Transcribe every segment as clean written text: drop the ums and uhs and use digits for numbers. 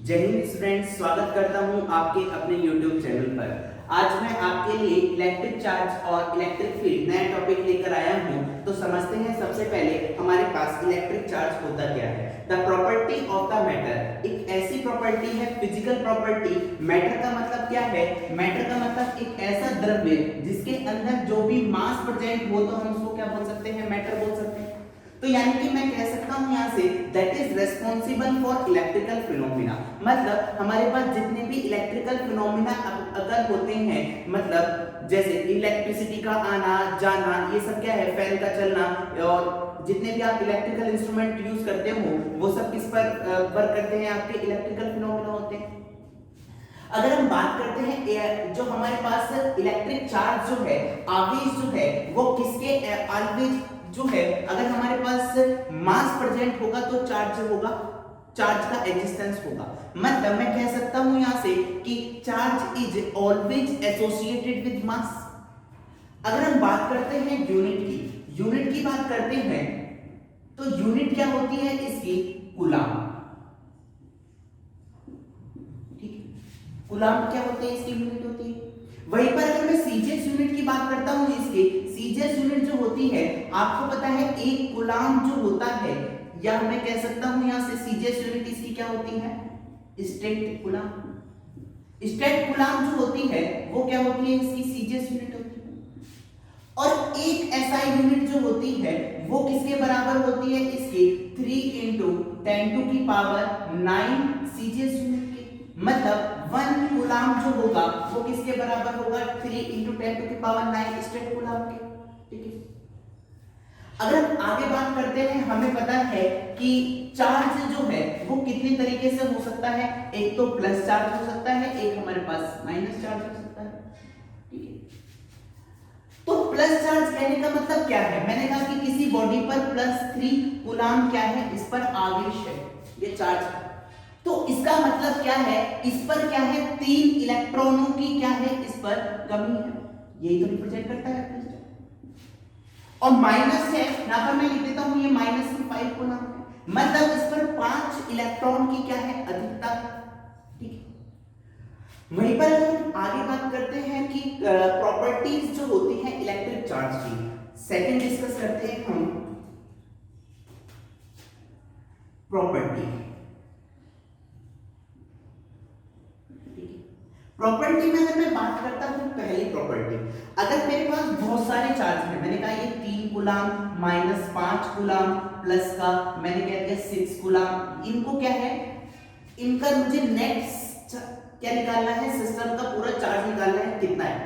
जय हिंद स्टूडेंट्स, स्वागत करता हूं आपके अपने YouTube चैनल पर। आज मैं आपके लिए इलेक्ट्रिक चार्ज और इलेक्ट्रिक फील्ड नया टॉपिक लेकर आया हूं। तो समझते हैं सबसे पहले हमारे पास इलेक्ट्रिक चार्ज होता क्या है। The property of the matter एक ऐसी प्रॉपर्टी है, फिजिकल प्रॉपर्टी। मैटर का मतलब क्या है? मैटर का मतलब एक ऐसा द्रव्य जिसके अंदर जो भी मास प्रेजेंट हो, तो हम उसको क्या बोल सकते हैं? मैटर बोल सकते हैं। तो यानी कि मैं कह सकता हूं यहां say that is responsible for electrical phenomena. मतलब हमारे पास जितने भी इलेक्ट्रिकल फिनोमिना अगर होते हैं, मतलब जैसे इलेक्ट्रिसिटी का आना जाना, ये सब क्या है? फैन का चलना, और जितने भी आप इलेक्ट्रिकल इंस्ट्रूमेंट यूज करते हो वो सब किस पर वर्क करते हैं? आपके इलेक्ट्रिकल फिनोमिना होते हैं। अगर हम बात करते हैं जो हमारे पास इलेक्ट्रिक चार्ज जो है, आवेश जो है, वो किसके आवेश जो है, अगर हमारे पास मास प्रेजेंट होगा तो चार्ज होगा, चार्ज का एग्जिस्टेंस होगा। मतलब मैं कह सकता हूं यहां से कि charge is always associated with mass. अगर हम बात करते हैं यूनिट की बात करते हैं, तो यूनिट क्या होती है इसकी? कूलाम। ठीक है, कूलाम क्या होते हैं? इसकी यूनिट होती है। वहीं पर अगर मैं सीजीएस यूनिट की बात करता हूं, इसके सीजीएस यूनिट जो होती है, आपको पता है एक कूलाम जो होता है, या मैं कह सकता हूं यहां से सीजीएस यूनिट इसकी क्या होती है? State coulomb. स्टेट कूलाम जो होती है वो क्या होती है? इसकी सीजीएस यूनिट होती है। और एक एसआई यूनिट जो होती है वो किसके बराबर होती है? इसकी 3 × 10⁹ सीजीएस यूनिट की। मतलब 1 कूलाम जो होगा वो किसके बराबर होगा? 3 × 10⁹ स्टेट कूलाम के। ठीक है, अगर हम आगे बात करते हैं, हमें पता है कि चार्ज जो है वो कितने तरीके से हो सकता है। एक तो प्लस चार्ज हो सकता है, एक हमारे पास माइनस चार्ज हो सकता है। ठीक है, तो प्लस चार्ज कहने का मतलब क्या है? मैंने कहा कि किसी बॉडी पर +3 कूलाम क्या है? इस पर आवेश है, ये चार्ज है। तो इसका मतलब क्या है? इस पर क्या है? 3 इलेक्ट्रॉनों की क्या है? इस पर कमी है। यही तो रिप्रेजेंट करता है। और माइनस है, यहां पर मैं लिख देता हूं ये -5 कूलाम है। मतलब इस पर 5 इलेक्ट्रॉन की क्या है? अधिकता है। ठीक है, वहीं पर हम आगे बात करते हैं कि प्रॉपर्टीज जो होती हैं इलेक्ट्रिक चार्ज की, सेकंड डिस्कस करते हैं हम प्रॉपर्टी। प्रॉपर्टी में अगर मैं बात करता हूं, पहली प्रॉपर्टी, अगर मेरे पास बहुत सारे चार्ज हैं, मैंने कहा ये 3 कूलाम, -5 कूलाम, प्लस का मैंने कह दिया 6 कूलाम, इनको क्या है? इनका मुझे नेट क्या निकालना है? सिस्टम का पूरा चार्ज निकालना है, कितना है।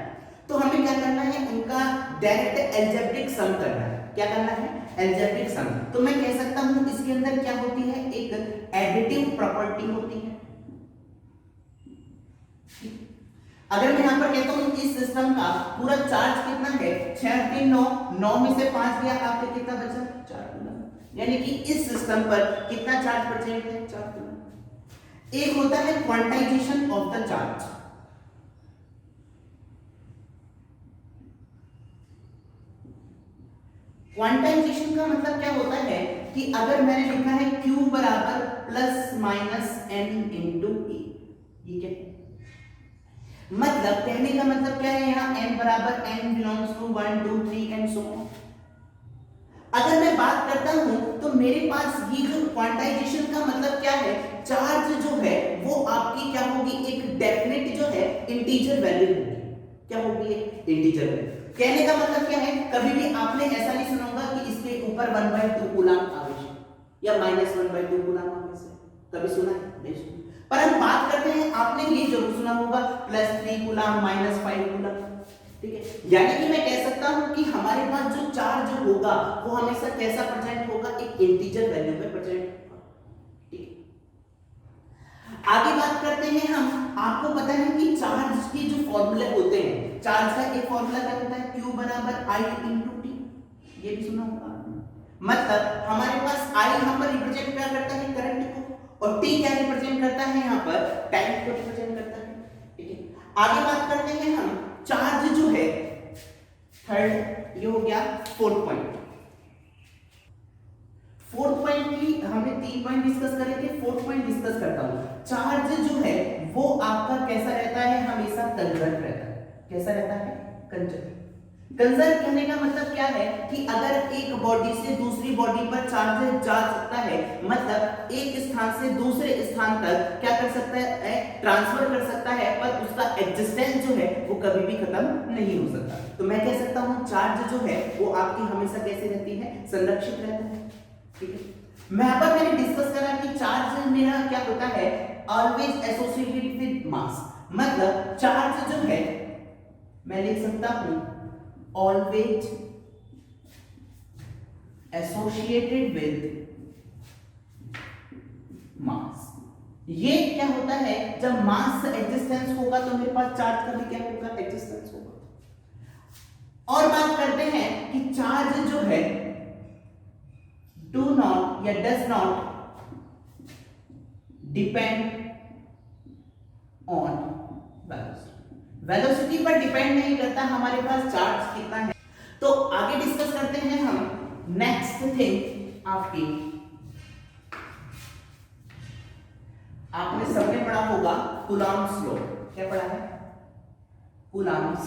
तो हमें क्या करना है? उनका डायरेक्ट एल्जेब्रिक सम करना है। क्या करना है? Algebraic sum. तो मैं कह सकता हूं इसके अंदर क्या होती है? एक एडिटिव प्रॉपर्टी होती है। अगर मैं यहां पर कहता हूं इस सिस्टम का पूरा चार्ज कितना है? 6 3 9, 9 में से 5 गया, आपके कितना बचा? 4 कूलम। यानी कि इस सिस्टम पर कितना चार्ज प्रेजेंट है? 4 कूलम। एक होता है quantization of the charge. Quantization का मतलब क्या होता है कि अगर मैंने लिखा है Q बराबर ±n × E, ये क्या? मतलब कहने का मतलब क्या है? यहाँ n बराबर n belongs to 1 2 3 and so on. अगर मैं बात करता हूं तो मेरे पास ये जो क्वांटाइजेशन का मतलब क्या है? चार्ज जो है वो आपकी क्या होगी? एक डेफिनेट जो है इंटीजर वैल्यू होगी। क्या होगी? Integer value. कहने का मतलब क्या है? कभी भी आपने ऐसा नहीं सुना होगा कि इसके ऊपर 1/2 कूलाम आवेश या -1/2 कूलाम आवेश है। कभी सुना है? नहीं सुना। पर हम बात करते हैं, आपने ये जरूर सुना होगा +3 कूलाम, -5 कूलाम। ठीक है, यानी कि मैं कह सकता हूं कि हमारे पास जो चार्ज होगा वो हमेशा कैसा प्रेजेंट होगा? एक इंटीजर वैल्यू में प्रेजेंट होगा। ठीक है, आगे बात करते हैं हम। आपको पता है कि चार्ज के जो फॉर्मूले होते हैं, चार्ज का एक फॉर्मूला क्या होता है? Q बराबर I × T। ये भी सुना होगा। मतलब हमारे पास I यहां पर रिप्रेजेंट क्या करता है? करंट को, और T क्या रिप्रेजेंट करता है? यहाँ पर टाइम को रिप्रेजेंट करता है। ठीक है, आगे बात करते हैं हम चार्ज जो है थर्ड, ये हो गया फोर्थ पॉइंट। फोर्थ पॉइंट की हमने 3 पॉइंट डिस्कस करे थे, फोर्थ पॉइंट डिस्कस करता हूं। चार्ज हमेशा कंजर्व रहता है। कैसा रहता है? कंजर्व। कंजर्व कहने का मतलब क्या है कि अगर एक बॉडी से दूसरी बॉडी पर चार्ज जा सकता है, मतलब एक स्थान से दूसरे स्थान तक क्या कर सकता है? ट्रांसफर कर सकता है, पर उसका एग्जिस्टेंस जो है वो कभी भी खत्म नहीं हो सकता। तो मैं कह सकता हूं चार्ज जो है वो आपकी हमेशा कैसे रहती है? संरक्षित रहता है। ठीक है, मैं पर मैंने डिस्कस करा कि चार्ज मेरा क्या होता है? Always associated with mass. मतलब चार्ज जो है मैं लिख सकता हूं always associated with mass। ये क्या होता है? जब मास एग्जिस्टेंस होगा तो मेरे पास चार्ज का भी क्या होगा? एग्जिस्टेंस होगा। और बात करते हैं कि चार्ज जो है डू नॉट या does not depend on velocity. Velocity पर डिपेंड नहीं करता हमारे पास चार्ज कितना है। तो आगे डिस्कस करते हैं हम नेक्स्ट थिंग आपकी, आपने सबने पढ़ा होगा कूलॉम्स लॉ। क्या पढ़ा है? कूलॉम्स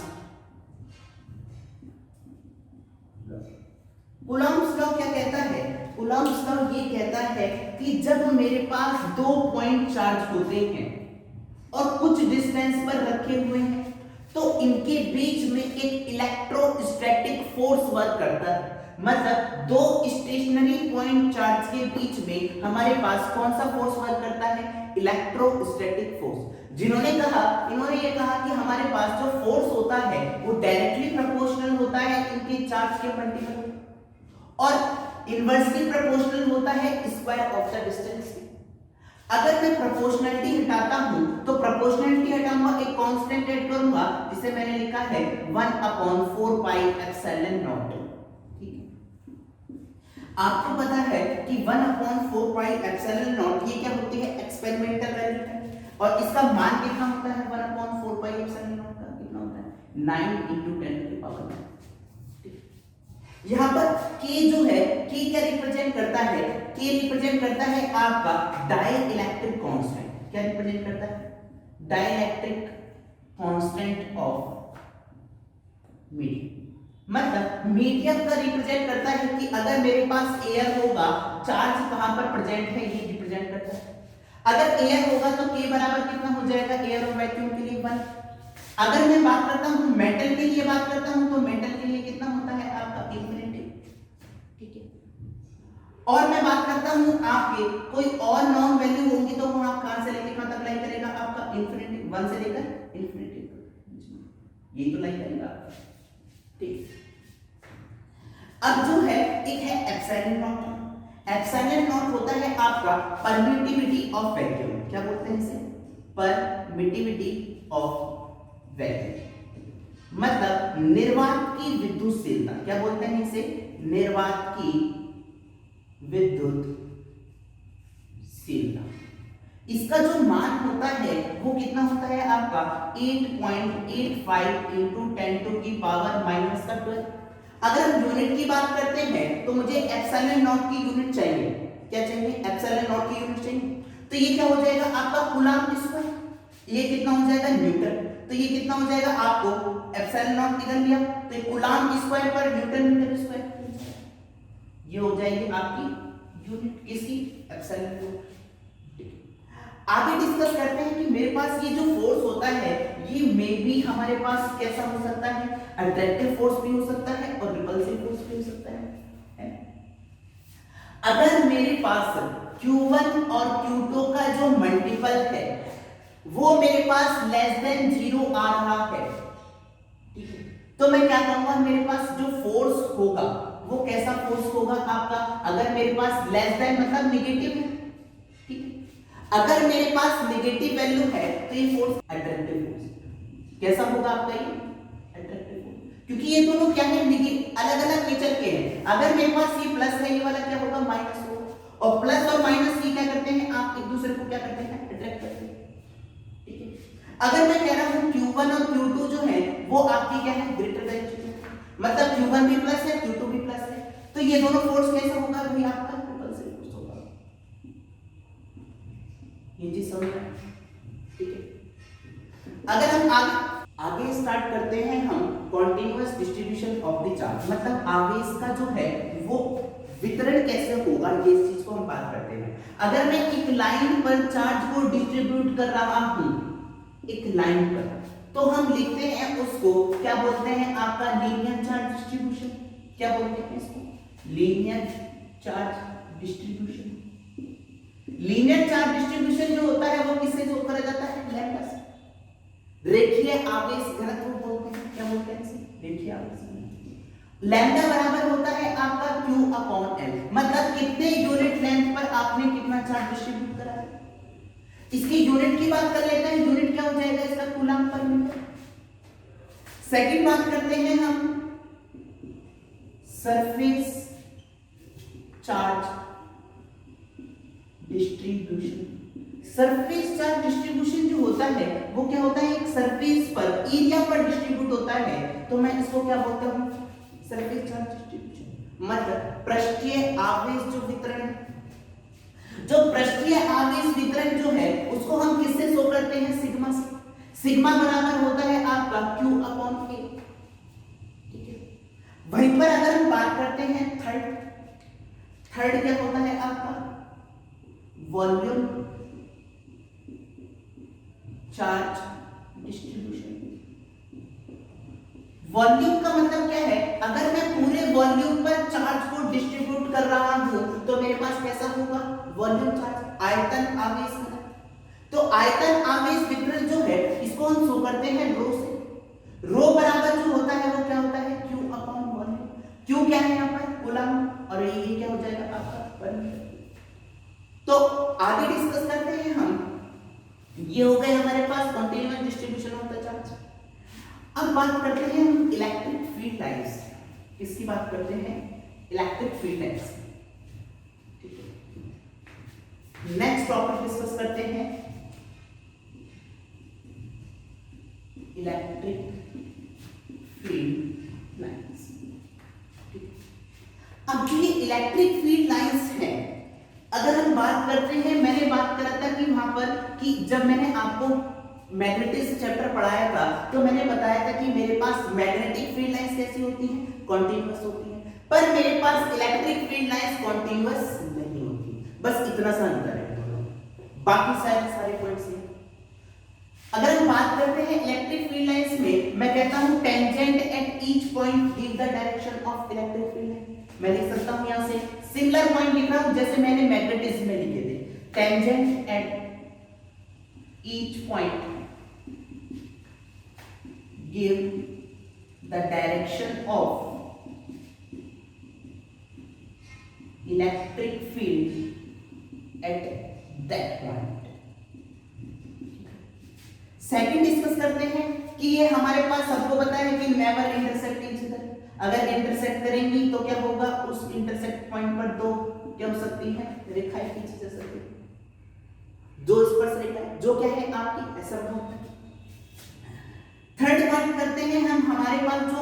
लॉ क्या कहता है? कूलॉम्स लॉ ये कहता है कि जब मेरे पास 2 पॉइंट चार्ज होते हैं और कुछ डिस्टेंस पर रखे हुए हैं तो इनके बीच में एक इलेक्ट्रोस्टैटिक फोर्स वर्क करता है। मतलब दो स्टेशनरी पॉइंट चार्ज के बीच में हमारे पास कौन सा फोर्स वर्क करता है? Electrostatic force. जिन्होंने कहा, इन्होंने ये कहा कि हमारे पास जो फोर्स होता है वो डायरेक्टली प्रोपोर्शनल होता है इनके चार्ज के मल्टीपल और इनवर्सली प्रोपोर्शनल होता है स्क्वायर ऑफ द डिस्टेंस। अगर मैं प्रोपोर्शनलिटी हटाता हूं तो प्रोपोर्शनलिटी हटाऊंगा, एक कांस्टेंट ऐड करूंगा जिसे मैंने लिखा है 1/4 पाई एप्सिलॉन नॉट। ठीक है, आपको पता है कि 1/4 पाई एप्सिलॉन नॉट ये क्या होती है? एक्सपेरिमेंटल वैल्यू है और इसका मान कितना होता है? 1/4 पाई एप्सिलॉन नॉट का कितना होता है? 9 × 10⁻⁹। यहां पर k जो है, k क्या रिप्रेजेंट करता है? k रिप्रेजेंट करता है आपका डाइलेक्ट्रिक कांस्टेंट। क्या रिप्रेजेंट करता है? Dielectric constant of medium. मतलब मीडियम का रिप्रेजेंट करता है कि अगर मेरे पास एयर होगा, चार्ज कहां पर प्रेजेंट है ये रिप्रेजेंट करता है। अगर एयर होगा तो k बराबर कितना हो जाएगा? एयर और वैक्यूम के लिए 1। अगर मैं बात करता हूं मेटल के लिए बात करता हूं तो मेटल के लिए कितना होता है आपका? इंफिनिटी। ठीक है, और मैं बात करता हूं आपके कोई और नॉन वैल्यू होंगी तो वो आप कहां से लेके कहां तक लाई करेगा? आपका इंफिनिटी 1 से लेकर इंफिनिटी तक ये तो लाई करेगा। ठीक, अब जो है एक है एप्सिलॉन नॉट। एप्सिलॉन नॉट होता है आपका परमिटिविटी ऑफ वैक्यूम। क्या बोलते हैं इसे? Permittivity of vacuum. मतलब निर्वात की विद्युतशीलता। क्या बोलते हैं इसे? निर्वात की विद्युतशीलता। इसका जो मान होता है वो कितना होता है आपका? 8.85 × 10⁻⁻⁻12। अगर हम यूनिट की बात करते हैं तो मुझे एप्सिलॉन नॉट की यूनिट चाहिए। क्या चाहिए? एप्सिलॉन नॉट की यूनिट चाहिए। तो ये क्या हो जाएगा आपका? Coulomb square. ये कितना हो जाएगा? न्यूटन। तो ये कितना हो जाएगा आपको? एप्सिलॉन नॉट इधर लिया तो कूलॉम स्क्वायर पर न्यूटन मीटर स्क्वायर, ये हो जाएगी आपकी यूनिट किसकी? Epsilon not. आगे डिस्कस करते हैं कि मेरे पास ये जो फोर्स होता है ये मे भी हमारे पास कैसा हो सकता है? अट्रैक्टिव फोर्स भी हो सकता है और रिपल्सिव फोर्स भी हो सकता है। अगर मेरे पास Q1 और Q2 का जो मल्टीपल है वो मेरे पास लेस देन 0 आ रहा है, ठीक है, तो मैं क्या कहूंगा? मेरे पास जो फोर्स होगा वो कैसा फोर्स होगा आपका? अगर मेरे पास लेस देन मतलब नेगेटिव है, ठीक है, अगर मेरे पास नेगेटिव वैल्यू है तो ये फोर्स अट्रैक्टिव फोर्स कैसा होगा आपका? ये अट्रैक्टिव फोर्स, क्योंकि ये दोनों क्या है? अलग अलग नेचर के हैं। अगर मेरे पास ये प्लस है, ये वाला क्या होगा? माइनस होगा। और प्लस और माइनस ये क्या करते हैं? आप एक दूसरे को क्या करते हैं? अट्रैक्ट करते हैं। ठीक है, अगर मैं कह रहा हूं Q1 और Q2 जो है वो आपकी क्या है? ग्रेटर देन Q2, मतलब Q1 भी प्लस है, Q2 भी प्लस है, तो ये दोनों फोर्स कैसा होगा? भाई आपका रिपल्सिव फोर्स होगा। ये चीज समझ में? ठीक है, अगर हम आगे स्टार्ट करते हैं हम continuous distribution of the charge, मतलब आवेश का जो है वो वितरण कैसे होगा, ये चीज को हम बात करते हैं। अगर मैं एक लाइन पर चार्ज को डिस्ट्रीब्यूट कर रहा हूं, एक लाइन पर, तो हम लिखते हैं उसको क्या बोलते हैं, आपका लीनियर चार्ज डिस्ट्रीब्यूशन। क्या बोलते हैं इसको? Linear charge distribution. Linear charge distribution जो होता है वो किससे शो करा जाता है? लैम्डा से। रेखीय आवेश घनत्व बोलते हैं। क्या बोलते हैं इसे? रेखीय आवेश घनत्व। लैम्डा बराबर होता है आपका Q अपॉन L, मतलब कितने यूनिट लेंथ पर आपने कितना चार्ज डिस्ट्रीब्यूट करा है। इसकी यूनिट की बात कर लेते हैं, यूनिट क्या हो जाएगा इसका? Coulomb per metre. सेकंड बात करते हैं हम surface charge distribution. Surface charge distribution जो होता है वो क्या होता है, एक सरफेस पर एरिया पर डिस्ट्रीब्यूट होता है, तो मैं इसको क्या बोलता हूं? Surface charge distribution. मतलब पृष्ठीय आवेश जो वितरण है, जो पृष्ठीय आवेश वितरण जो है उसको हम किससे शो करते हैं? सिग्मा से। सिग्मा बराबर होता है आपका Q अपॉन A। ठीक है, वहीं पर अगर हम बात करते हैं थर्ड क्या होता है आपका? Volume charge distribution. वॉल्यूम का मतलब क्या है? अगर मैं पूरे वॉल्यूम पर चार्ज को डिस्ट्रीब्यूट कर रहा हूं तो मेरे पास कैसा होगा? वॉल्यूम चार्ज, आयतन आवेश घनत्व। तो आयतन आवेश वितरण जो है इसको हम शो करते हैं रो से। रो बराबर जो होता है वो क्या होता है? Q upon volume. Q क्या है यहाँ पर? कूलम, और ये क्या हो जाएगा आपका? पर मीटर। तो आगे डिस्कस करते हैं हम, ये हो गए हमारे पास continuous distribution of the charge. अब बात करते हैं हम इलेक्ट्रिक फील्ड लाइंस। किसकी बात करते हैं? Electric field lines. Next topic discuss करते हैं इलेक्ट्रिक फील्ड लाइंस। अब ये इलेक्ट्रिक फील्ड लाइंस है, अगर हम बात करते हैं, मैंने बात करा था कि वहां पर कि जब मैंने आपको मैग्नेटिक्स चैप्टर पढ़ाया था तो मैंने बताया था कि मेरे पास मैग्नेटिक फील्ड लाइंस कैसी होती हैं? कॉन्टिन्यूअस होती हैं, पर मेरे पास इलेक्ट्रिक फील्ड लाइंस कॉन्टिन्यूअस नहीं होती। बस इतना सा अंतर है, बाकी सारे पॉइंट्स हैं। अगर हम बात करते हैं इलेक्ट्रिक फील्ड लाइंस में, मैं कहता हूं tangent at each point give the direction of electric field line. मैं लिख सकता हूं यहां से सिमिलर पॉइंट लिख रहा हूं जैसे मैंने मैग्नेटिज्म में लिखे थे, tangent at each point give the direction of electric field at that point. Second discuss करते हैं कि ये हमारे पास सबको पता है कि नेवर इंटरसेक्ट ईच अदर। अगर इंटरसेक्ट करेंगी तो क्या होगा? उस इंटरसेक्ट पॉइंट पर दो क्या हो सकती है? रेखाएं खींची जा सकती है, दो स्पर्श रेखाएं, जो क्या है आपकी असंभव है। थर्ड बात करते हैं हम, हमारे पास जो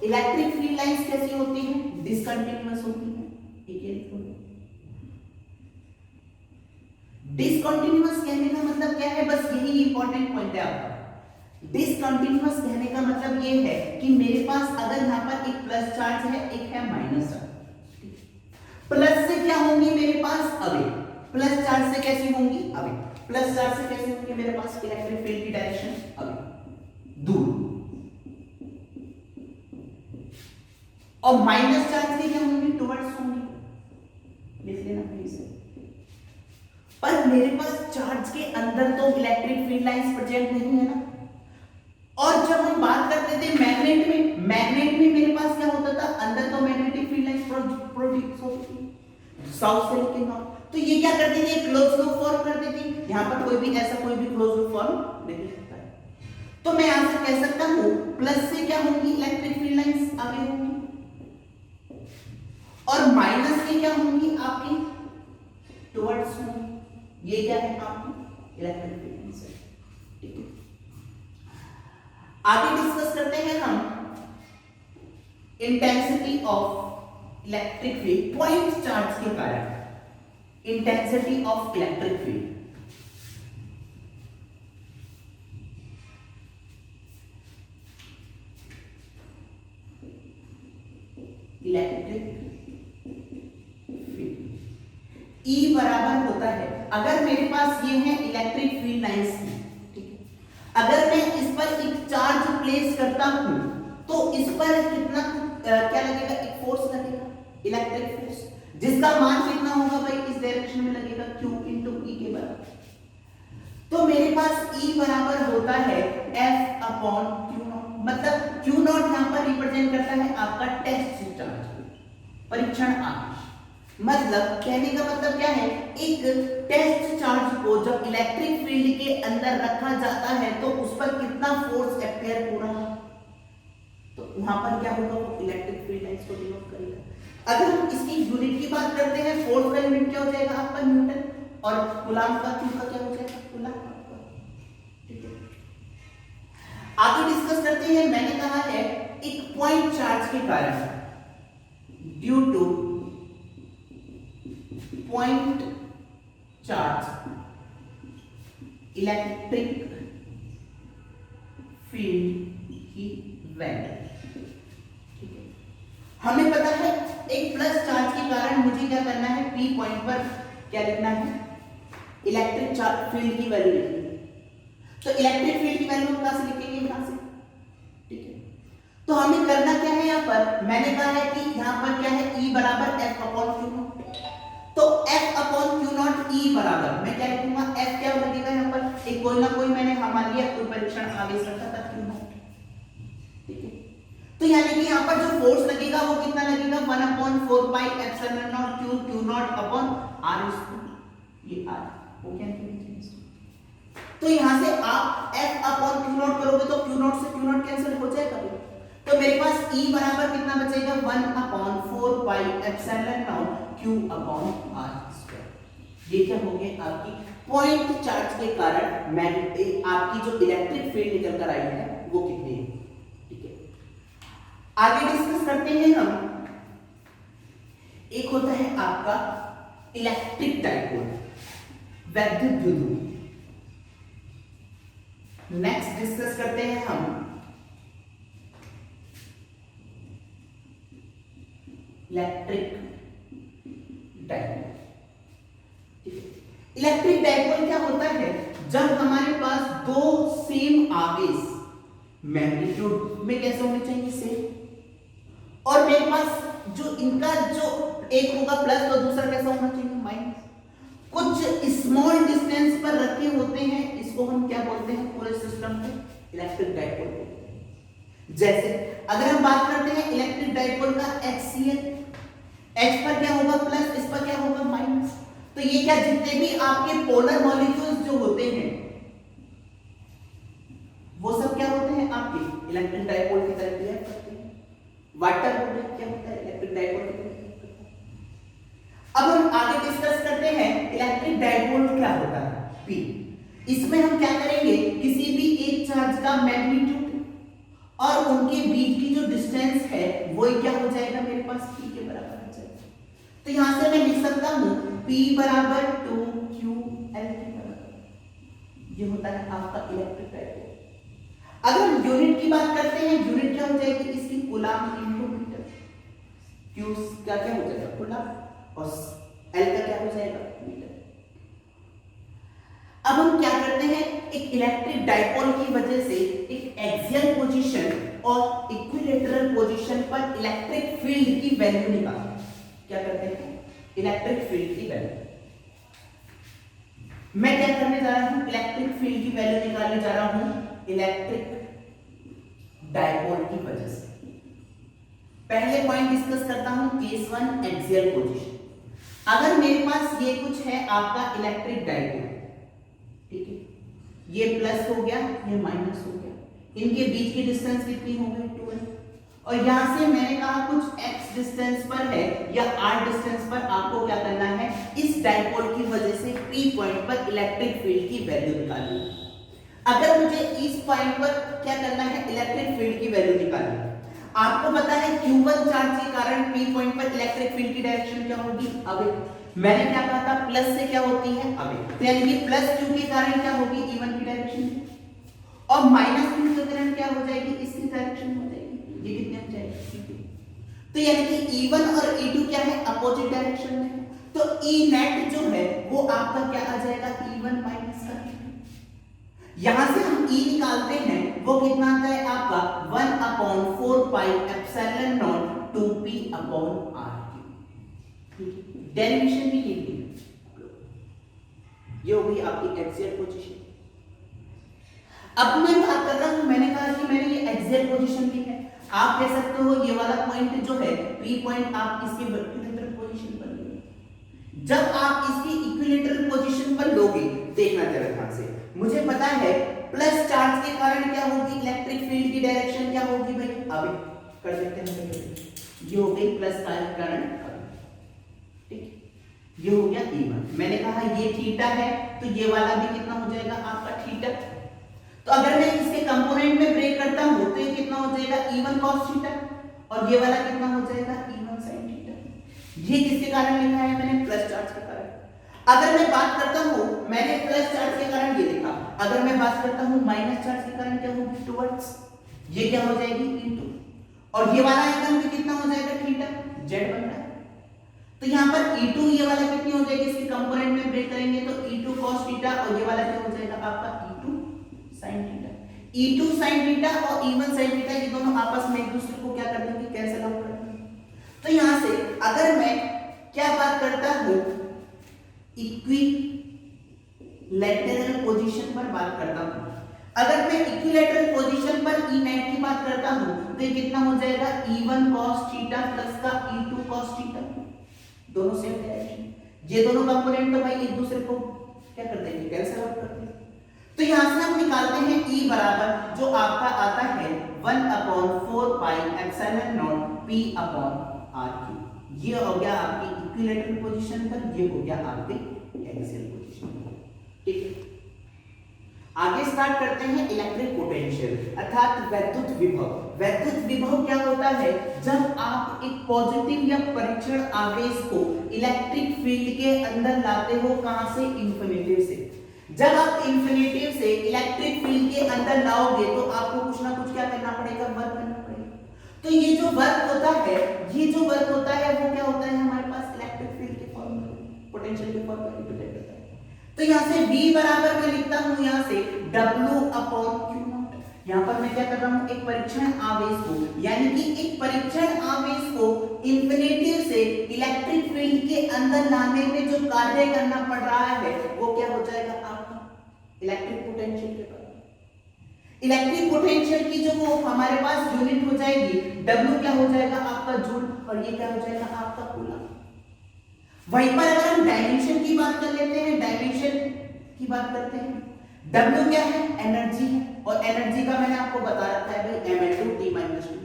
इलेक्ट्रिक फील्ड लाइंस कैसी होती हैं? डिसकंटिन्यूअस होती हैं। डिसकंटिन्यूअस कहने का मतलब क्या है? बस यही इंपॉर्टेंट पॉइंट है आपका। डिसकंटिन्यूअस कहने का मतलब ये है कि मेरे पास अगर यहाँ पर एक प्लस चार्ज है, एक है माइनस चार्ज। प्लस से क्या होंगी मेरे पास? अवे। प्लस चार्ज से कैसी होंगी? अवे। प्लस चार्ज से कैसी होंगी मेरे पास? इलेक्ट्रिक फील्ड की डायरेक्शन अवे, दूर। और माइनस चार्ज की क्या होंगी? टुवर्ड्स होंगी। लिख लेना प्लीज। पर मेरे पास चार्ज के अंदर तो इलेक्ट्रिक फील्ड लाइंस प्रेजेंट नहीं है ना। और जब हम बात करते थे मैग्नेट में मेरे पास क्या होता था? अंदर तो मैग्नेटिक फील्ड लाइंस प्रोड्यूस होती थी साउथ से लेके नॉर्थ। तो ये क्या करती थी? क्लोज लूप फॉर्म करती थी। यहाँ पर कोई भी क्लोज लूप फॉर्म नहीं होता है। तो मैं यहां से कह सकता हूं प्लस से क्या होंगी? इलेक्ट्रिक फील्ड लाइंस आगे होंगी, और माइनस की क्या होंगी? आपकी टुवर्ड्स होंगी। ये क्या है आपकी? इलेक्ट्रिक फील्ड लाइंस है। ठीक है, आगे डिस्कस करते हैं हम intensity of electric field point charge के कारण। Intensity of electric field, electric field. E बराबर होता है, अगर मेरे पास ये है इलेक्ट्रिक फील्ड लाइंस, ठीक है, अगर मैं इस पर एक चार्ज प्लेस करता हूं तो इस पर कितना क्या लगेगा, एक फोर्स लगेगा, इलेक्ट्रिक फोर्स, जिसका मान कितना होगा भाई, इस डायरेक्शन में लगेगा, Q इंटू E के बराबर। तो मेरे पास E बराबर होता है F अपॉन Q0, मतलब Q0 यहां पर रिप्रेजेंट करता है आपका टेस्ट चार्ज, परीक्षण आवेश। मतलब कहने का मतलब क्या है, एक टेस्ट चार्ज को जब इलेक्ट्रिक फील्ड के अंदर रखा जाता है तो उस पर कितना फोर्स एक्टिव हो रहा है, तो वहां पर क्या होगा, वो इलेक्ट्रिक फील्ड लाइंस को डिनोट करेगा। अगर हम इसकी यूनिट की बात करते हैं, फोर्स का यूनिट क्या हो जाएगा आपका न्यूटन, और कूलाम्ब का Q का क्या हो जाएगा, कूलाम्ब। ठीक है, आगे डिस्कस करते हैं। मैंने कहा है एक पॉइंट चार्ज के कारण, due two point charge electric field की वैल्यू। ठीक है, हमें पता है एक प्लस चार्ज के कारण मुझे क्या करना है, P पॉइंट पर क्या लिखना है, इलेक्ट्रिक चार्ज फील्ड की वैल्यू लिखनी है। तो इलेक्ट्रिक फील्ड की वैल्यू कहां से लिखेंगे, यहां से। ठीक है, तो हमें करना क्या है, यहां पर मैंने कहा है कि यहां पर क्या है, E बराबर F अपॉन Q0। तो F अपॉन Q0 E बराबर, मैं क्या लिखूंगा, F क्या लगेगा यहाँ पर, एक कोई ना कोई मैंने हमारे लिए कोई परीक्षण आवेश रखा था Q0। ठीक है, तो यानी कि यहाँ पर जो फोर्स लगेगा वो कितना लगेगा, 1/4 pi epsilon not Q Q0 upon R square, ये R वो क्या है। तो यहाँ से आप F अपॉन Q0 करोगे तो Q0 से Q0 कैंसिल हो जाएगा, तो मेरे पास E बराबर कितना बचेगा, 1/4 pi epsilon not Q upon R square. ये क्या हो गया, आपकी पॉइंट चार्ज के कारण आपकी जो इलेक्ट्रिक फील्ड निकल कर आई है वो कितनी है। ठीक है, आगे डिस्कस करते हैं हम। एक होता है आपका इलेक्ट्रिक डाइपोल, वैद्युत द्विध्रुव। नेक्स्ट डिस्कस करते हैं हम इलेक्ट्रिक डाइपोल। इलेक्ट्रिक डाइपोल क्या होता है, जब हमारे पास दो सेम आवेश मैग्नीट्यूड में कैसे होने चाहिए, सेम, और मेरे पास जो इनका जो एक होगा प्लस तो दूसरा कैसा होना चाहिए, माइनस, कुछ स्मॉल डिस्टेंस पर रखे होते हैं, इसको हम क्या बोलते हैं, पूरे सिस्टम में इलेक्ट्रिक डाइपोल बोलते हैं। जैसे अगर हम बात करते हैं इलेक्ट्रिक डाइपोल का HCl, H पर क्या होगा प्लस, इस पर क्या होगा माइनस, तो ये क्या, जितने भी आपके पोलर मॉलिक्यूल्स जो होते हैं वो सब क्या होते हैं, आपके इलेक्ट्रिक डाइपोल की तरह बिहेव करते हैं। वाटर क्या होता है, इलेक्ट्रिक डाइपोल की तरह। अब हम आगे डिस्कस करते हैं इलेक्ट्रिक डाइपोल क्या होता है, P। इसमें हम क्या करेंगे, किसी भी एक चार्ज का मैग्नीट्यूड और उनके बीच की जो डिस्टेंस है वो क्या हो जाएगा, मेरे पास P के बराबर हो जाएगा। तो यहां से मैं लिख सकता हूं P बराबर 2QL के बराबर। ये होता है आपका इलेक्ट्रिक डाइपोल। अगर हम यूनिट की बात करते हैं, यूनिट क्या हो जाएगी इसकी, कूलाम्ब इनटू मीटर। Q का क्या हो जाएगा, कूलाम्ब, और L का क्या हो जाएगा, मीटर। अब हम क्या करते हैं, एक इलेक्ट्रिक डाइपोल की वजह से एक एक्सियल पोजीशन और इक्विलेटरल पोजीशन पर इलेक्ट्रिक फील्ड की वैल्यू निकालते हैं। क्या करते हैं, इलेक्ट्रिक फील्ड की वैल्यू। मैं क्या करने जा रहा हूं, इलेक्ट्रिक फील्ड की वैल्यू निकालने जा रहा हूं इलेक्ट्रिक डाइपोल की वजह से। पहले पॉइंट डिस्कस करता हूं, केस 1 एक्सियल पोजीशन। अगर मेरे पास ये कुछ है आपका इलेक्ट्रिक डाइपोल, ठीक है, ये प्लस हो गया, ये माइनस हो गया, इनके बीच की डिस्टेंस कितनी हो गई, 2l, और यहां से मैंने कहा कुछ x डिस्टेंस पर है या r डिस्टेंस पर आपको क्या करना है, इस डाइपोल की वजह से P पॉइंट पर इलेक्ट्रिक फील्ड की वैल्यू निकालनी है। अगर मुझे इस पॉइंट पर क्या करना है, इलेक्ट्रिक फील्ड की वैल्यू निकालनी है, आपको पता है Q1 चार्ज के कारण P पॉइंट पर इलेक्ट्रिक फील्ड की डायरेक्शन क्या होगी, अवे। मैंने क्या कहा था, प्लस से क्या होती है, अवे, तो यानी कि प्लस Q के कारण क्या होगी, E1 की डायरेक्शन, और माइनस Q के कारण क्या हो जाएगी, इसकी डायरेक्शन हो जाएगी। ये कितने हो जाएगी, तो यानी कि E1 और E2 क्या है, अपोजिट डायरेक्शन में। तो E नेट जो है वो आपका क्या आ जाएगा, E1 माइनस का E2। यहां से हम E निकालते हैं, वो कितना आता है आपका 1/4 pi epsilon not 2p/r। Derivation भी लिख दी, ये हो गई आपकी एक्सियल पोजीशन। अब मैं बात कर रहा हूं, मैंने कहा कि मैंने ये एक्सियल पोजीशन ली है, आप कह सकते हो ये वाला पॉइंट जो है P पॉइंट आप इसके इक्विलेटरल पोजीशन पर लोगे। जब आप इसकी इक्विलेटरल पोजीशन पर लोगे, देखना जरा ध्यान से, मुझे पता है प्लस चार्ज के कारण क्या होगी, इलेक्ट्रिक फील्ड की डायरेक्शन क्या होगी भाई, अभी कर सकते हैं, ये हो गई प्लस चार्ज के कारण, ठीक, ये हो गया E1। मैंने कहा ये थीटा है, तो ये वाला भी कितना हो जाएगा आपका थीटा। तो अगर मैं इसके कंपोनेंट में ब्रेक करता हूं तो ये कितना हो जाएगा E1 cos थीटा, और ये वाला कितना हो जाएगा E1 sin थीटा। ये किसके कारण लिखा है मैंने, प्लस चार्ज के कारण। अगर मैं बात करता हूं, मैंने प्लस चार्ज के कारण ये लिखा, अगर मैं बात करता हूं माइनस चार्ज के कारण क्या होगी, टुवर्ड्स, ये क्या हो जाएगी इनटू, और ये वाला एंगल भी कितना हो जाएगा थीटा, जेड बन रहा है। तो यहां पर E2 ये वाला कितनी हो जाएगी, इसके कंपोनेंट में ब्रेक करेंगे तो E2 cos थीटा, और ये वाला क्या हो जाएगा आपका E2 sin theta. E2 sin theta और E1 sin थीटा ये दोनों आपस में एक दूसरे को क्या कर देंगे, कैंसिल आउट कर देंगे। तो यहां से अगर मैं क्या बात करता हूं, इक्विलैटरल पोजीशन पर बात करता हूं, अगर मैं इक्विलैटरल पोजीशन पर E नेट की बात करता हूं तो ये कितना हो जाएगा E1 cos थीटा प्लस का E2 cos थीटा, दोनों सेम डायरेक्शन, ये दोनों कंपोनेंट तो भाई एक दूसरे को क्या कर देंगे, कैंसिल आउट कर देंगे। तो यहां से हम निकालते हैं E बराबर जो आपका आता है 1/4 पाई एप्सिलॉन नॉट p/r3। ये हो गया आपकी इक्विलैटरल पोजीशन पर, ये हो गया आपके एक्सियल पोजीशन पर, ठीक है। आगे स्टार्ट करते हैं इलेक्ट्रिक पोटेंशियल अर्थात वैद्युत विभव। वैद्युत विभव क्या होता है, जब आप एक पॉजिटिव या परीक्षण आवेश को इलेक्ट्रिक फील्ड के अंदर लाते हो, कहां से, इन्फिनिटिव से। जब आप इन्फिनिटिव से इलेक्ट्रिक फील्ड के अंदर लाओगे तो आपको कुछ ना कुछ क्या करना पड़ेगा, वर्क करना पड़ेगा। तो ये जो वर्क होता है, ये जो वर्क होता है वो क्या होता है हमारे पास इलेक्ट्रिक फील्ड के फॉर्म में, पोटेंशियल के फॉर्म में रिप्रेजेंट होता है। तो यहां से V बराबर मैं लिखता हूं यहां से W/Q0। यहां पर मैं क्या कर रहा हूं, एक परीक्षण आवेश को, यानी कि एक परीक्षण आवेश को इन्फिनिटिव से इलेक्ट्रिक फील्ड के अंदर लाने में जो कार्य करना पड़ रहा है वो क्या हो जाएगा आपका इलेक्ट्रिक पोटेंशियल के बराबर। इलेक्ट्रिक पोटेंशियल की जो वो हमारे पास यूनिट हो जाएगी, W क्या हो जाएगा आपका जूल, और ये क्या हो जाएगा आपका कूलम। वहीं पर अगर हम डायमेंशन की बात कर लेते हैं, डायमेंशन की बात करते हैं, W क्या है, एनर्जी है, और एनर्जी का मैंने आपको बता रखा है भाई mL/T-2।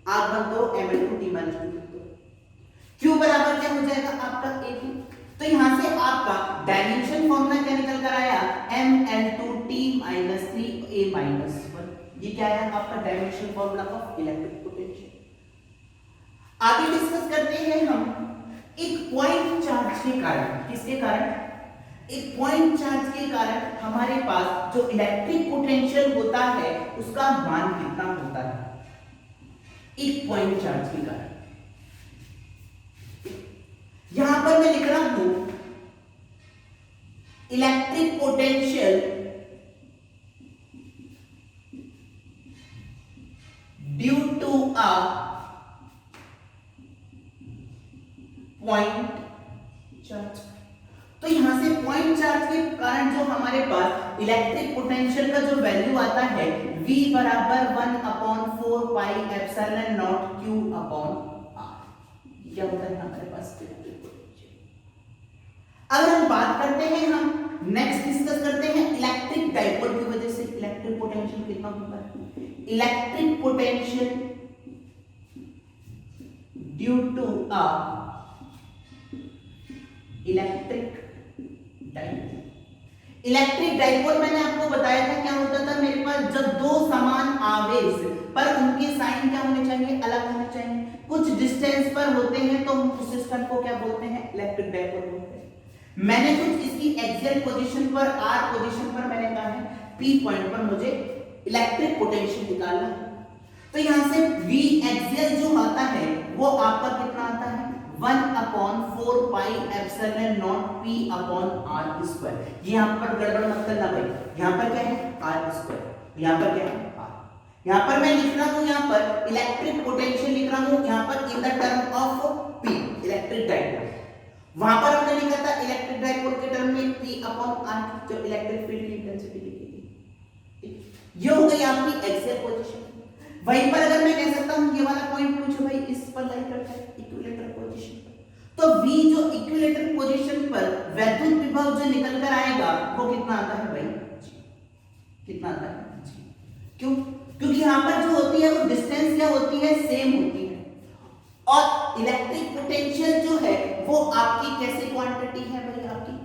आग बंद करो, mL/T-2। Q बराबर क्या हो जाएगा आपका A2। तो यहां से आपका डायमेंशन फॉर्मूला क्या निकल कर आया, mL/T-3 A-1। ये क्या है आपका dimension formula of electric potential. आगे डिस्कस करते हैं हम एक पॉइंट चार्ज के कारण, किसके कारण, एक पॉइंट चार्ज के कारण हमारे पास जो इलेक्ट्रिक पोटेंशियल होता है उसका मान कितना होता है, एक पॉइंट चार्ज के कारण। यहां पर मैं लिख रहा हूं electric potential due to a point charge. तो यहां से पॉइंट चार्ज के कारण जो हमारे पास इलेक्ट्रिक पोटेंशियल का जो वैल्यू आता है V बराबर 1/4 पाई एप्सिलॉन नॉट Q/r, क्या होता है हमारे पास इलेक्ट्रिक पोटेंशियल। अगर हम बात करते हैं, हम नेक्स्ट डिस्कस करते हैं इलेक्ट्रिक डाइपोल की वजह से इलेक्ट्रिक पोटेंशियल कितना होता है। Electric potential due to a electric dipole. Electric dipole मैंने आपको बताया था क्या होता था, मेरे पास जब दो समान आवेश पर उनके साइन क्या होने चाहिए, अलग होने चाहिए, कुछ डिस्टेंस पर होते हैं तो हम उस सिस्टम को क्या बोलते हैं, इलेक्ट्रिक डाइपोल बोलते हैं। मैंने कुछ इसकी एक्सियल पोजीशन पर, R पोजीशन पर मैंने कहा है P पॉइंट पर मुझे इलेक्ट्रिक पोटेंशियल निकालना है। तो यहां से V एक्सियल जो आता है वो आपका कितना आता है 1/4 pi epsilon not P upon R square. यहां पर गड़बड़ मत करना भाई, यहां पर क्या है R स्क्वायर, यहां पर क्या है R। यहां पर मैं लिख रहा हूं, यहां पर इलेक्ट्रिक पोटेंशियल लिख रहा हूं, यहां पर in the term of P electric dipole. वहां पर हमने लिखा था इलेक्ट्रिक डाइपोल के टर्म में P अपॉन R जो इलेक्ट्रिक फील्ड की इंटेंसिटी लिखी थी। ये हो गई आपकी एक्सियल पोजीशन। वहीं पर अगर मैं कह सकता हूं ये वाला पॉइंट पूछो भाई इस पर लाई करता है इक्विलेटरल पोजीशन पर, तो V जो इक्विलेटरल पोजीशन पर वैद्युत विभव जो निकल कर आएगा वो कितना आता है भाई कितना आता है जी। क्यों? क्योंकि यहां पर जो होती है वो डिस्टेंस क्या होती है सेम होती है, और इलेक्ट्रिक पोटेंशियल जो है वो आपकी कैसी क्वांटिटी है भाई आपकी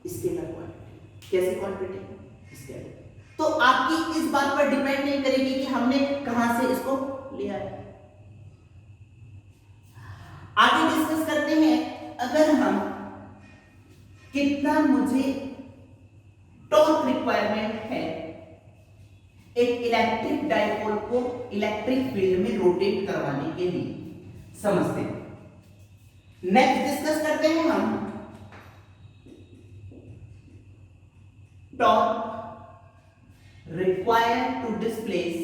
स्केलर क्वांटिटी। कैसी क्वांटिटी है स्केलर। तो आपकी इस बात पर डिपेंड नहीं करेगी कि हमने कहां से इसको लिया है। आगे डिस्कस करते हैं, अगर हम कितना मुझे टॉर्क रिक्वायरमेंट है एक इलेक्ट्रिक डाइपोल को इलेक्ट्रिक फील्ड में रोटेट करवाने के लिए, समझते हैं। नेक्स्ट डिस्कस करते हैं हम torque required to displace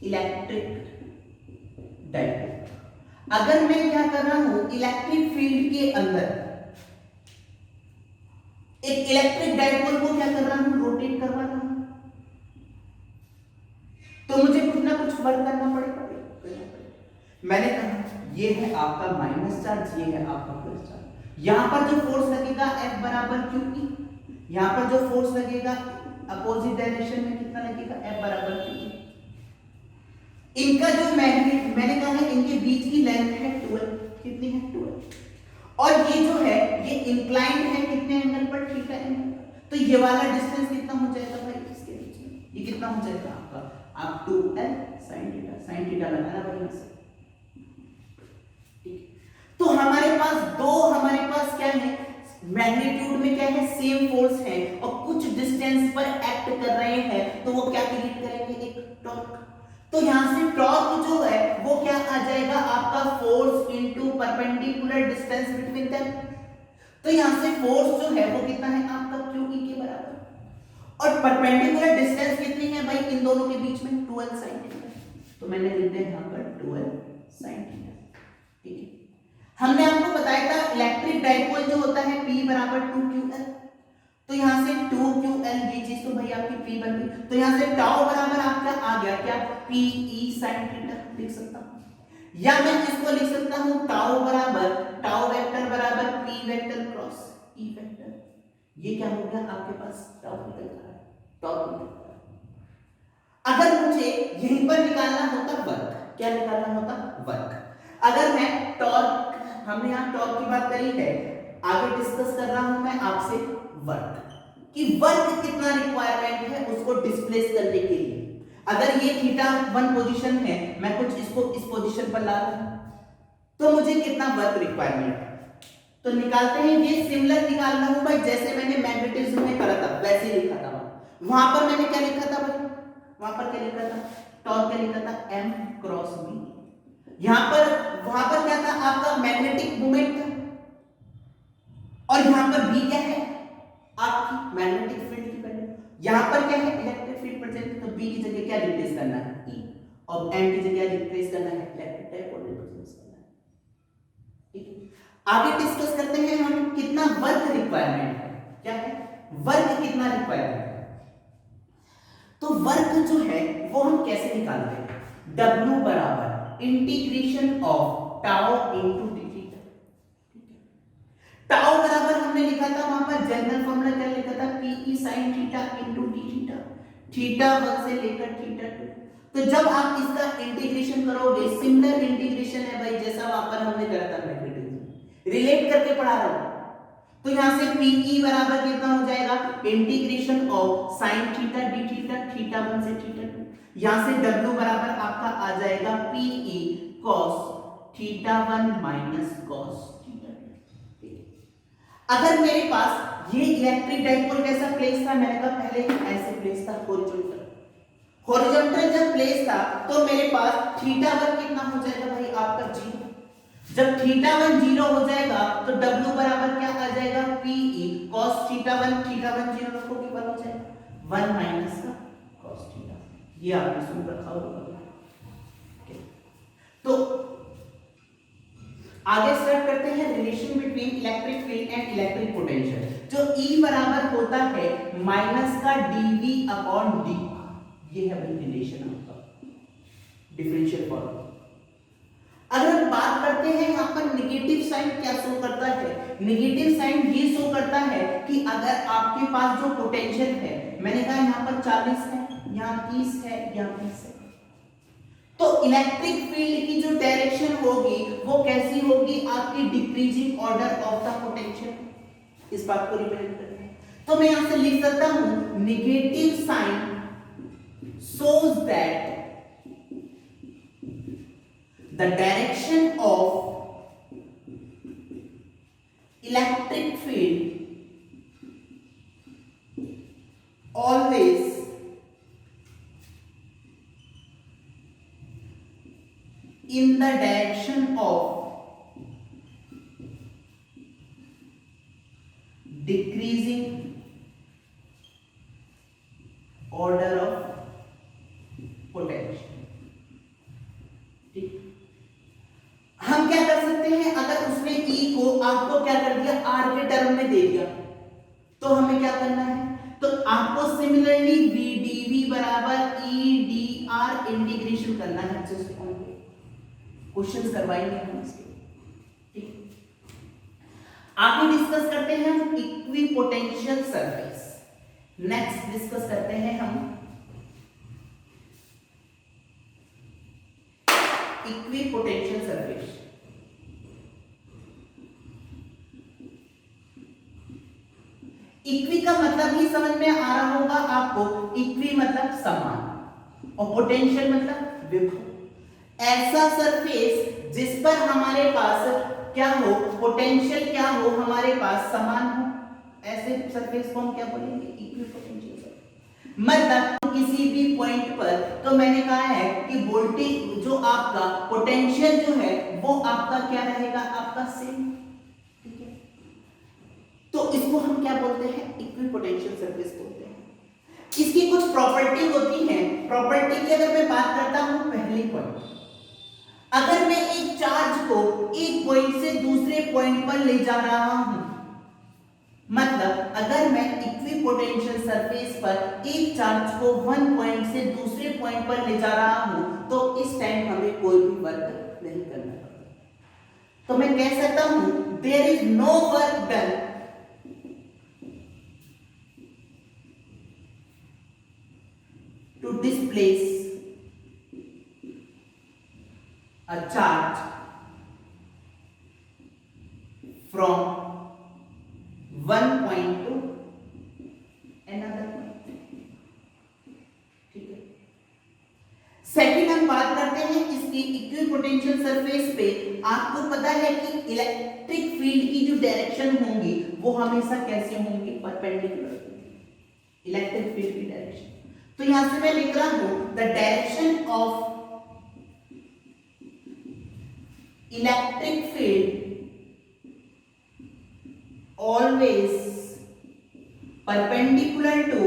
electric dipole. अगर मैं क्या कर रहा हूं इलेक्ट्रिक फील्ड के अंदर एक इलेक्ट्रिक डाइपोल को क्या कर रहा हूं रोटेट करवा रहा हूं, तो मुझे कुछ ना कुछ वर्क करना पड़ेगा। मैंने कहा ये है आपका माइनस चार्ज, ये है आपका प्लस चार्ज। यहां पर जो फोर्स लगेगा F बराबर QE, यहां पर जो फोर्स लगेगा अपोजिट डायरेक्शन में कितना लगेगा F बराबर QE। इनका जो मैग्नेट मैंने कहा है इनके बीच की लेंथ है 12, कितनी है 12, और ये जो है ये इंक्लाइंड है कितने एंगल पर थीटा एंगल। तो ये वाला डिस्टेंस कितना हो जाएगा भाई इसके बीच में, ये कितना हो जाएगा आपका आप 2L sin थीटा लगाना भाई इससे। तो हमारे पास क्या है मैग्नीट्यूड में क्या है सेम फोर्स है और कुछ डिस्टेंस पर एक्ट कर रहे हैं, तो वो क्या क्रिएट करेंगे एक टॉर्क। तो यहां से टॉर्क जो है वो क्या आ जाएगा आपका force into perpendicular distance between them. तो यहां से फोर्स जो है वो कितना है आपका QE के बराबर, और परपेंडिकुलर डिस्टेंस कितनी है भाई इन दोनों के बीच में 12 sin थीटा। तो मैंने लिख दिया यहां पर 12 sin थीटा। ठीक है, हमने आपको बताया था इलेक्ट्रिक डाइपोल जो होता है P बराबर 2QL, तो यहां से 2QL ये चीज तो भाई आपकी P बन गई। तो यहां से टाउ बराबर आपका आ गया क्या PE sin थीटा लिख सकता हूं, या मैं इसको लिख सकता हूं टाउ वेक्टर बराबर P vector cross E vector. ये क्या हो गया आपके पास टाउ निकल रहा है, टॉर्क निकल रहा है। अगर मुझे यहीं पर निकालना होता वर्क, क्या निकालना होता वर्क, अगर मैं टॉर्क, हमने यहां टॉर्क की बात करी है, आगे डिस्कस कर रहा हूं मैं आपसे वर्क कि वर्क कितना रिक्वायरमेंट है उसको डिस्प्लेस करने के लिए। अगर ये थीटा 1 पोजीशन है, मैं कुछ इसको इस पोजीशन पर ला रहा हूं, तो मुझे कितना वर्क रिक्वायरमेंट है। तो निकालते हैं, ये सिमिलर निकालना हूं भाई जैसे मैंने मैग्नेटिज्म में करा था वैसे ही लिखा था। वहां पर मैंने क्या लिखा था भाई, वहां पर क्या लिखा था टॉर्क क्या लिखा था M क्रॉस B। वहां पर क्या था आपका मैग्नेटिक मोमेंट था, और यहां पर B क्या है आपकी मैग्नेटिक फील्ड की वैल्यू। यहां पर क्या है इलेक्ट्रिक फील्ड प्रेजेंट, तो B की जगह क्या रिप्लेस करना है E, और M की जगह रिप्लेस करना है इलेक्ट्रिक डाइपोल रिप्लेस करना है। ठीक है, आगे डिस्कस करते हैं हम कितना वर्क रिक्वायरमेंट है, क्या है वर्क कितना रिक्वायरमेंट है। तो वर्क जो है वो हम कैसे निकालते हैं, W बराबर integration of tau into D theta. Tau बराबर हमने लिखा था वहां पर जनरल फॉर्मूला क्या लिखा था PE sin theta into D theta, theta 1 से लेकर थीटा 2। तो जब आप इसका इंटीग्रेशन करोगे, सिमिलर इंटीग्रेशन है भाई जैसा वहां पर हमने करा था मैग्नेटिज्म, रिलेट करके पढ़ा रहा हूं। तो यहां से PE बराबर कितना हो जाएगा integration of sin theta D theta, theta 1 से थीटा 2। यहां से W बराबर आपका आ जाएगा PE cos theta 1 minus cos theta 2। अगर मेरे पास ये इलेक्ट्रिक डाइपोल कैसा प्लेस था, मैंने कहा पहले ऐसे प्लेस था हॉरिजॉन्टल। हॉरिजॉन्टल जब प्लेस था तो मेरे पास थीटा 1 कितना हो जाएगा भाई आपका 0। जब थीटा 1 0 हो जाएगा तो W बराबर क्या आ जाएगा, PE cos थीटा 1 0 रखोगे 1 हो जाएगा 1 माइनस का cos थीटा। ये आपने सुन रखा होगा। तो आगे स्टार्ट करते हैं relation between electric field and electric potential. जो E बराबर होता है माइनस का dV अपॉन dt, ये है भाई रिलेशन आपका डिफरेंशियल फॉर्मूला। अगर हम बात करते हैं यहाँ पर नेगेटिव साइन क्या शो करता है, नेगेटिव साइन ये शो करता है कि अगर आपके पास जो पोटेंशियल है, मैंने कहा यहाँ पर 40 है, यहाँ 30 है, यहाँ 30 है, तो इलेक्ट्रिक फील्ड की जो डायरेक्शन होगी वो कैसी होगी, आपकी decreasing order of the potential. इस बात को रिप्रेजेंट करते हैं तो मैं यहां से लिख सकता हूं negative sign shows that the direction of electric field always in the direction of decreasing order of potential। ठीक, हम क्या कर सकते हैं, अगर उसने E को आपको क्या कर दिया R के टर्म में दे दिया तो हमें क्या करना है, तो आपको सिमिलरली VdV बराबर EdR इंटीग्रेशन करना है। क्वेश्चंस करवाएंगे हम इसके। ठीक, आगे डिस्कस करते हैं हम इक्विपोटेंशियल सरफेस। नेक्स्ट डिस्कस करते हैं हम इक्विपोटेंशियल सरफेस। इक्वी का मतलब ही समझ में आ रहा होगा आपको, इक्वी मतलब समान और पोटेंशियल मतलब विभव। ऐसा सरफेस जिस पर हमारे पास क्या हो, पोटेंशियल क्या हो, हमारे पास समान हो, ऐसे सरफेस को हम क्या बोलेंगे, इक्विपोटेंशियल सरफेस। मतलब किसी भी पॉइंट पर, तो मैंने कहा है कि वोल्टेज जो आपका पोटेंशियल जो है वो आपका क्या रहेगा, आपका सेम। ठीक है, तो इसको हम क्या बोलते हैं, इक्विपोटेंशियल सरफेस बोलते हैं। इसकी कुछ प्रॉपर्टी होती है। प्रॉपर्टी की अगर मैं बात करता हूं, पहली पॉइंट, अगर मैं एक चार्ज को एक पॉइंट से दूसरे पॉइंट पर ले जा रहा हूं, मतलब अगर मैं इक्विपोटेंशियल सरफेस पर एक चार्ज को वन पॉइंट से दूसरे पॉइंट पर ले जा रहा हूं, तो इस टाइम हमें कोई भी वर्क नहीं करना पड़ता। तो मैं कह सकता हूं there is no work done to displace a charge from one point to another point। ठीक है, सेकंड हम बात करते हैं इसकी इक्विपोटेंशियल सरफेस पे। आपको पता है कि इलेक्ट्रिक फील्ड की जो डायरेक्शन होंगी वो हमेशा कैसे होंगी, परपेंडिकुलर। इलेक्ट्रिक फील्ड की डायरेक्शन, तो यहां से मैं लिख रहा हूं the direction of electric field always perpendicular to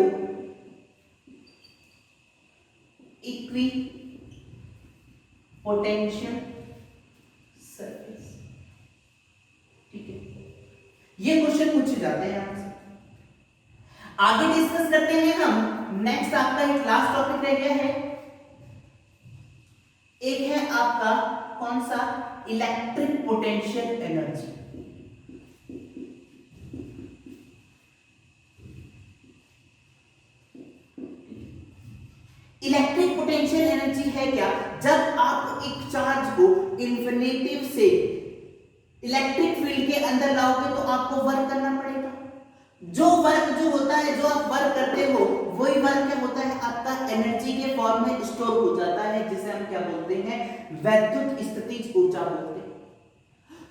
equipotential surface। ठीक है, ये क्वेश्चन पूछे जाते हैं आपसे। आगे डिस्कस करते हैं हम। नेक्स्ट आपका एक लास्ट टॉपिक रह गया है, एक है आपका कौन सा, electric potential energy. Electric potential energy है क्या, जब आप एक चार्ज को इंफिनिटिव से इलेक्ट्रिक फील्ड के अंदर लाओगे तो आपको वर्क करना पड़ेगा। जो वर्क जो होता है, जो आप वर्क करते हो, वही वर्क क्या होता है, आपका एनर्जी के फॉर्म में स्टोर हो जाता है, जिसे हम क्या बोलते हैं, वैद्युत स्थितिज ऊर्जा बोलते हैं।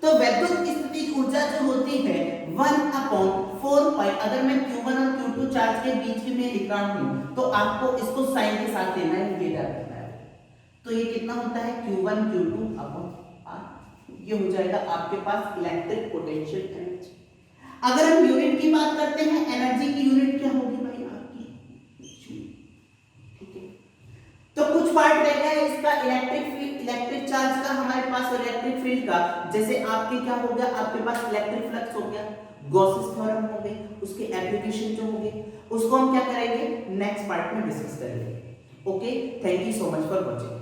तो वैद्युत स्थितिज ऊर्जा जो होती है 1/4 पाई, अगर मैं Q1 और Q2 चार्ज के बीच में लिख रहा हूं तो आपको इसको साइन के साथ लेना है, ये करना है। तो ये कितना होता है Q1 Q2 अपॉन R, ये हो जाएगा आपके पास इलेक्ट्रिक पोटेंशियल एनर्जी। अगर हम यूनिट की बात करते हैं, एनर्जी की यूनिट क्या होगी भाई आपकी, ठीक है। तो कुछ पार्ट रह गया है इसका इलेक्ट्रिक फील्ड, इलेक्ट्रिक चार्ज का हमारे पास और इलेक्ट्रिक फील्ड का। जैसे आपके क्या हो गया, आपके पास इलेक्ट्रिक फ्लक्स हो गया, गॉसेस थ्योरम हो गए, उसके एप्लीकेशन जो हो गए, उसको हम क्या करेंगे नेक्स्ट पार्ट में डिस्कस करेंगे। Okay, thank you so much for watching.